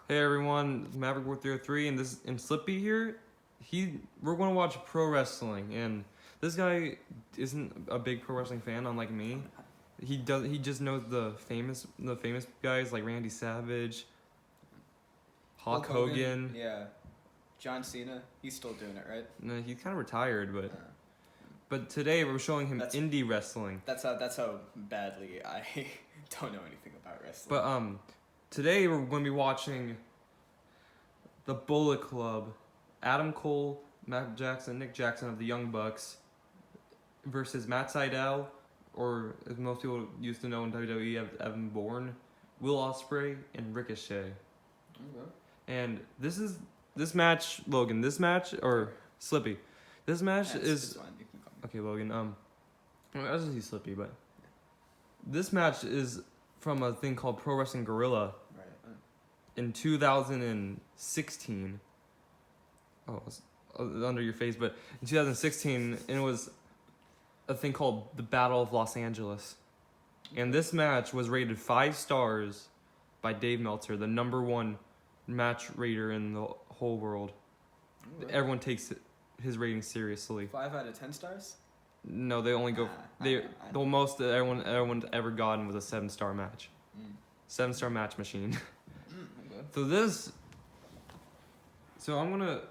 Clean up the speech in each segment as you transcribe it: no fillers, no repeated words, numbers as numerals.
Hey everyone, Maverick 403 and Slippy here. We're gonna watch pro wrestling, and this guy isn't a big pro wrestling fan, unlike me. He just knows the famous guys like Randy Savage, Hulk Hogan. Yeah, John Cena. He's still doing it, right? No, he's kind of retired, but today we're showing him indie wrestling. That's how badly I don't know anything about wrestling. But today we're going to be watching the Bullet Club, Adam Cole, Nick Jackson of the Young Bucks versus Matt Sydal, or as most people used to know in WWE, Evan Bourne, Will Ospreay, and Ricochet. Okay. And this match, Logan. This match or Slippy. This match is fine. You can call me. okay, Logan. I was just see Slippy, but this match is from a thing called Pro Wrestling Guerrilla. Right. In 2016. Oh, it's under your face, but in 2016, it was a thing called the Battle of Los Angeles. And this match was rated 5 stars by Dave Meltzer, the #1 match rater in the whole world. Okay. Everyone takes his rating seriously. 5 out of 10 stars. No, they only go. The most that everyone's ever gotten was a 7-star match. 7-star match machine. Okay. So I'm gonna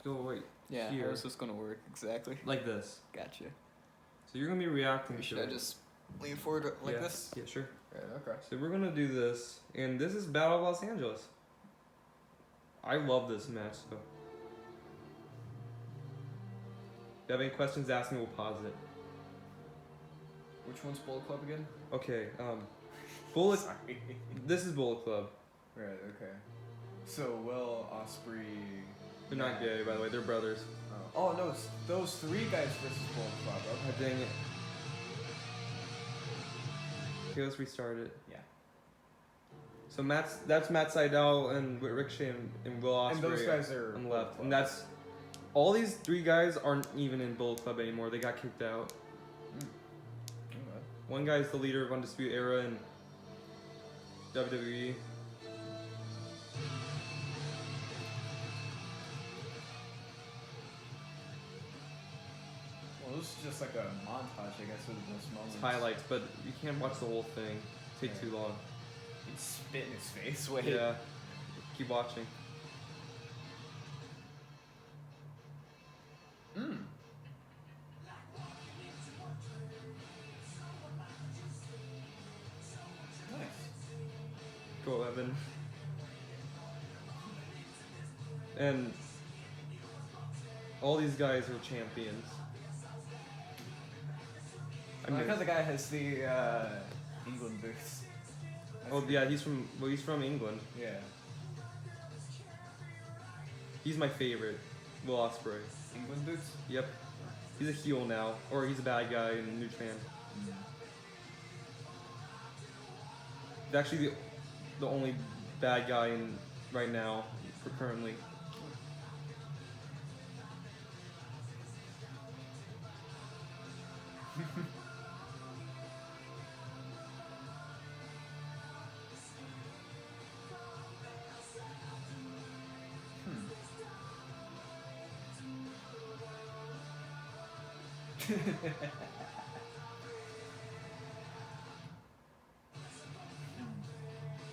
go right here. How is this gonna work exactly? Like this. Gotcha. So you're gonna be reacting to Should it. I just lean forward like Yeah. this? Yeah, sure. Right. Okay. So we're gonna do this, and this is Battle of Los Angeles. I love this match, though. If you have any questions, ask me. We'll pause it. Which one's Bullet Club again? Okay. Bullet. Sorry. This is Bullet Club. Right. Okay. So Will Ospreay. They're not gay, by the way. They're brothers. Oh no! It's those 3 guys versus Bullet Club. Oh, Okay. dang it. Okay, let's restart it. Yeah. So that's Matt Sydal and Ricochet and Will Ospreay. And those guys are on the Bullet left. Club. And that's all these 3 guys aren't even in Bullet Club anymore. They got kicked out. Okay. One guy's the leader of Undisputed Era in WWE. Well, this is just like a montage, I guess, of those moments. It's highlights, but you can't watch the whole thing. Take too long. He'd spit in his face. Wait. Yeah. Keep watching. Nice. Go, Evan. And all these guys are champions. I like how the guy has the England boots. Oh yeah, he's from England. Yeah. He's my favorite, Will Ospreay. England boots? Yep. He's a heel now, or he's a bad guy in New Japan. He's actually the only bad guy in right now, for currently.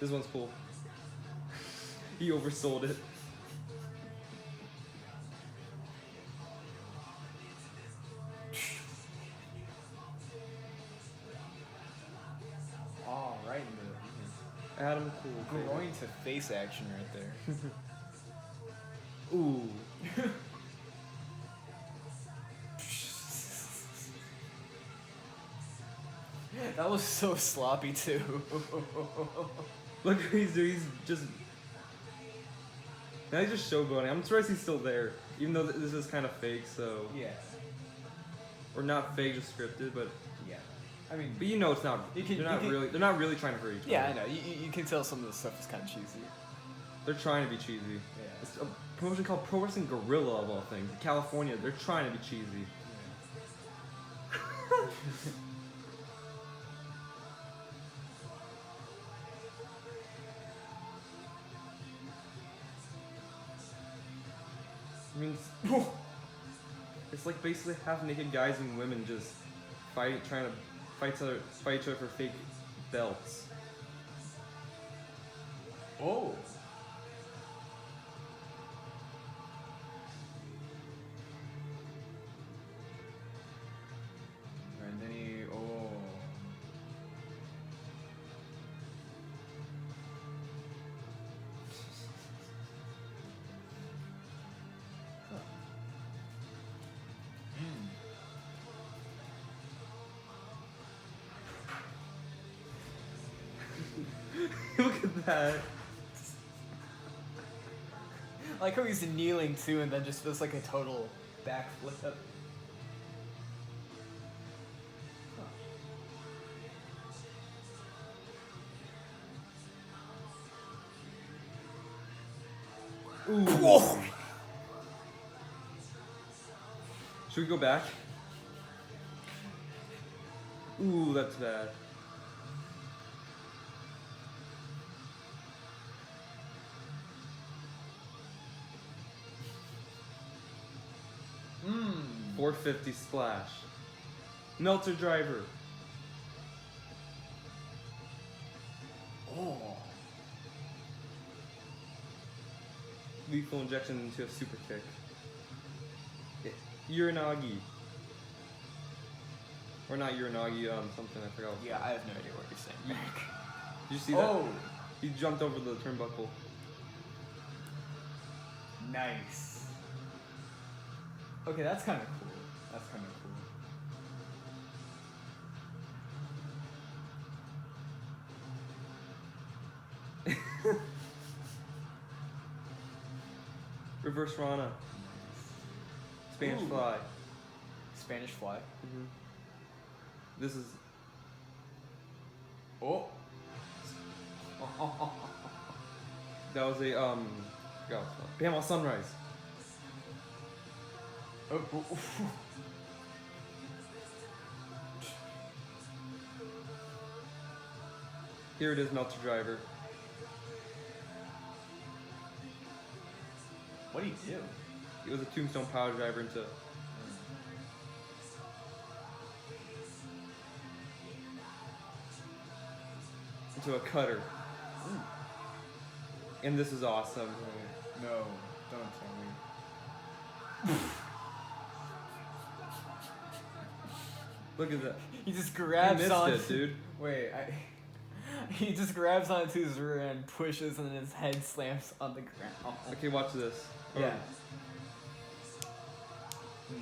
This one's cool. He oversold it. Oh, right in the Adam Cole. groin to face action right there. Ooh. That was so sloppy too. Look what he's doing. He's just. Now he's just showboating. I'm surprised he's still there, even though this is kind of fake. So. Yeah. Or not fake, just scripted, but. Yeah. I mean. But you know it's not. They're not really trying to hurt each other. Yeah, I know. You can tell some of the stuff is kind of cheesy. They're trying to be cheesy. Yeah. It's a promotion called Pro Wrestling Guerrilla of all things. California. They're trying to be cheesy. I mean, it's like basically half naked guys and women just trying to fight each other for fake belts. Oh. And then he. Oh. Look at that. I like how he's kneeling too, and then just does like a total backflip. Ooh. Whoa. Should we go back? Ooh, that's bad. Mmm. 450 splash. Melter driver. Oh. Lethal injection into a super kick. Uranagi. Or not Uranagi, something, I forgot. Yeah, I have no idea what you're saying, Mac. Did you see Oh. that? He jumped over the turnbuckle. Nice. Okay, that's kind of cool. That's kind of cool. Reverse Rana. Spanish Ooh. fly. Spanish fly. Mm-hmm. This is. Oh. That was a Panama Sunrise. Oh. Here it is, Melter driver. What do you do? It was a tombstone power driver into. Into a cutter. Ooh. And this is awesome. No, don't tell me. Look at that. He just You grabs missed on. it, dude. Wait, he just grabs onto his rear end, pushes, and then his head slams on the ground. Okay, watch this. Yeah.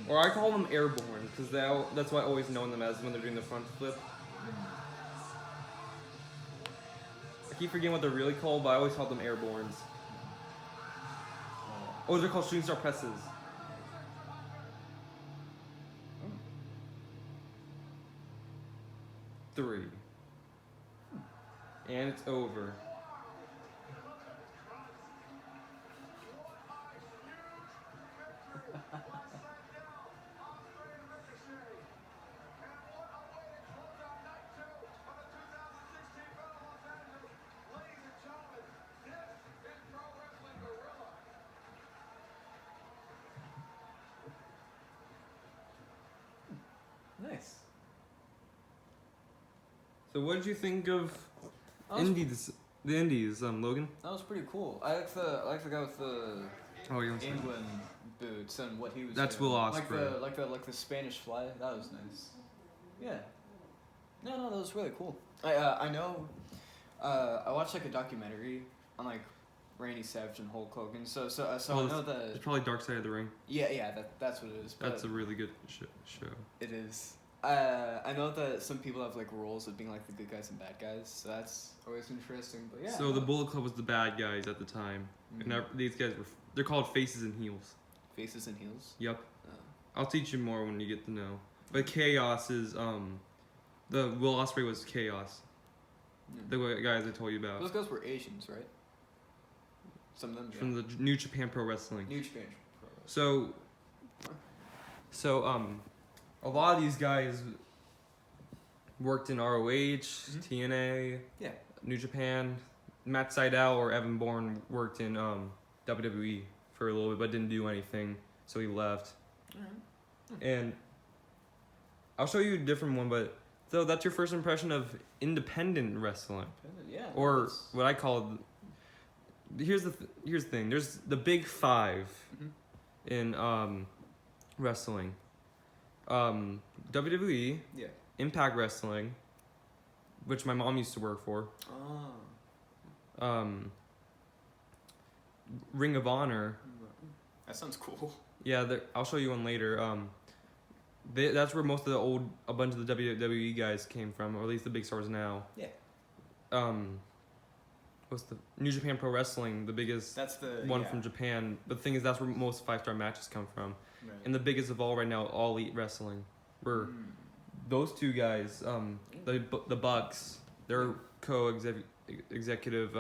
Or I call them airborne, because that's what I always know them as when they're doing the front flip. I keep forgetting what they're really called, but I always call them airbornes. Oh, they're called shooting star presses. Three. And it's over. Nice. So what did you think of That was- the Indies, Logan? That was pretty cool. I like the guy with the Oh, you want to England boots and what he was. That's doing. Will Ospreay. Like the Spanish fly. That was nice. Yeah. No, that was really cool. I know. I watched like a documentary on like Randy Savage and Hulk Hogan. So I know that. It's probably Dark Side of the Ring. Yeah. That's what it is. But That's a really good show. It is. I know that some people have like roles of being like the good guys and bad guys, so that's always interesting. But yeah. So the Bullet Club was the bad guys at the time, and these guys they're called faces and heels. Faces and heels. Yep. I'll teach you more when you get to know. But Chaos is the Will Ospreay was Chaos. The guys I told you about. Those guys were Asians, right? Some of them. From the New Japan Pro Wrestling. New Japan Pro Wrestling. So a lot of these guys worked in ROH, TNA, New Japan. Matt Sydal or Evan Bourne worked in WWE for a little bit, but didn't do anything. so he left. Alright. And I'll show you a different one, but so that's your first impression of independent wrestling, Yeah. or that's- what I call. Here's the thing. There's the big 5 Mhm. in wrestling. WWE, Yeah. Impact Wrestling, which my mom used to work for. Oh. Ring of Honor. That sounds cool. Yeah, I'll show you one later. That's where most of a bunch of the WWE guys came from, or at least the big stars now. Yeah. What's the New Japan Pro Wrestling, the biggest That's the one from Japan. But the thing is, that's where most 5-star matches come from. Right. And the biggest of all right now, All Elite Wrestling, where those two guys, the Bucks, they're co-executive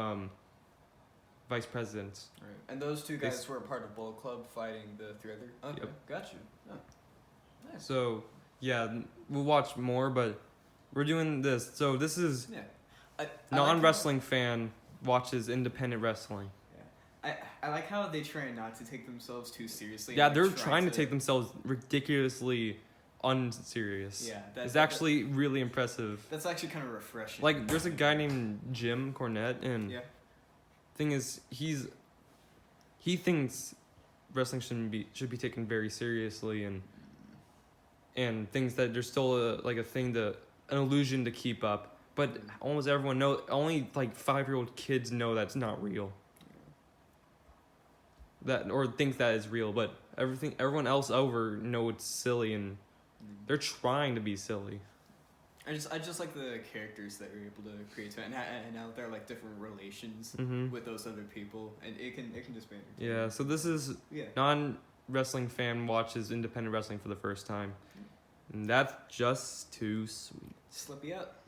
vice presidents. Right. And those two guys were a part of Bullet Club fighting the 3 other. Okay, Yep. got you. Oh. Nice. So yeah, we'll watch more, but we're doing this. So this is I non-wrestling fan watches independent wrestling. I like how they try not to take themselves too seriously. Yeah, and they're trying to take themselves ridiculously unserious. Yeah, It's actually really impressive. That's actually kind of refreshing. Like, there's a guy named Jim Cornette, and thing is, he thinks wrestling should be taken very seriously, and thinks that there's still an illusion to keep up. But almost everyone knows. Only like 5-year-old kids know that's not real. That or think that is real, but everyone else over know it's silly, and they're trying to be silly. I just like the characters that you're able to create to it, and how they're like different relations with those other people, and it can just be entertaining. Yeah, so this is non-wrestling fan watches independent wrestling for the first time, and that's just too sweet. Slippy up.